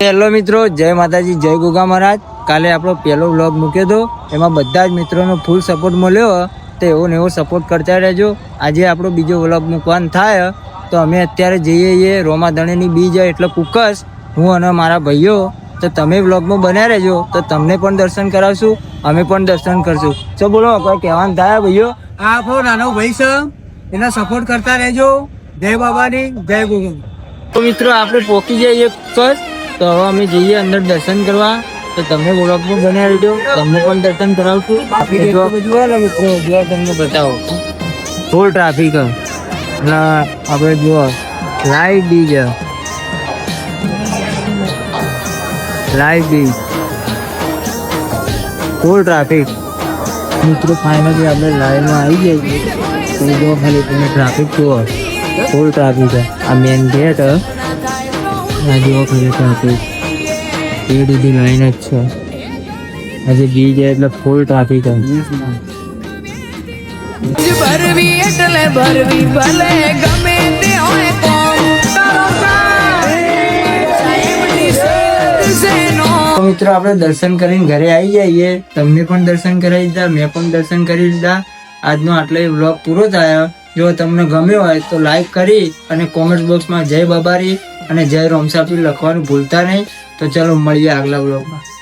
Hello મિત્રો, જય માતાજી, જય ગોગા મહારાજ. કાલે આપણો પહેલો વ્લોગ મૂક્યો હતો, એમાં બધા જ મિત્રોનો ફૂલ સપોર્ટ મળ્યો, તો એવો ને એવો સપોર્ટ કરતા રહેજો. આજે આપણો બીજો વ્લોગ મૂકવાનું થાય તો અમે અત્યારે જઈએ છીએ રોમાધણીની બીજ એટલે કુકસ, હું અને મારા ભાઈઓ. તો તમે વ્લોગમાં બન્યા રહેજો, તો તમને પણ દર્શન કરાવશું, અમે પણ દર્શન કરશું. તો બોલો, કોઈ કહેવાનું થાય ભાઈઓ? આ આપણો નાનો ભાઈ છે, એના સપોર્ટ કરતા રહેજો. જય બાબાની, જય ગોગા. તો મિત્રો આપણે પહોંચી જઈએ કુકસ, તો હવે અમે જઈએ અંદર દર્શન કરવા. તો તમે વ્લોગમાં બન્યા રહેજો, તમને પણ દર્શન કરાવશું. મિત્રો તમને બતાવો, ફૂલ ટ્રાફિક. આપણે જુઓ લાઈવ બીજ, લાઈવ બીજ, ફૂલ ટ્રાફિક. મિત્રો ફાઇનલી આપણે લાઈવમાં આવી જઈએ. તો જો ખાલી તમે ટ્રાફિક જુઓ, ફૂલ ટ્રાફિક છે. આ મેન ગેટ, આ જુઓ ખાલી ટ્રાફિક, એ બધી લાઈન જ છે. આજે બીજ એટલે ફૂલ ટ્રાફિક છે. ભરવી એટલે ભરવી, ભલે ગમે તે હોય કોમ. તો મિત્રો આપણે દર્શન કરીને ઘરે આવી જઈએ. તમને પણ દર્શન કરાવી દીધા, મેં પણ દર્શન કરી દીધા. આજનો આટલો વ્લોગ પૂરો થયો. જો તમને ગમ્યો હોય તો લાઈક કરી અને કોમેન્ટ બોક્સમાં જય બાબારી અને જય રોમસાપી લખવાનું ભૂલતા નહીં. તો ચલો મળીએ આગલા વ્લોગમાં.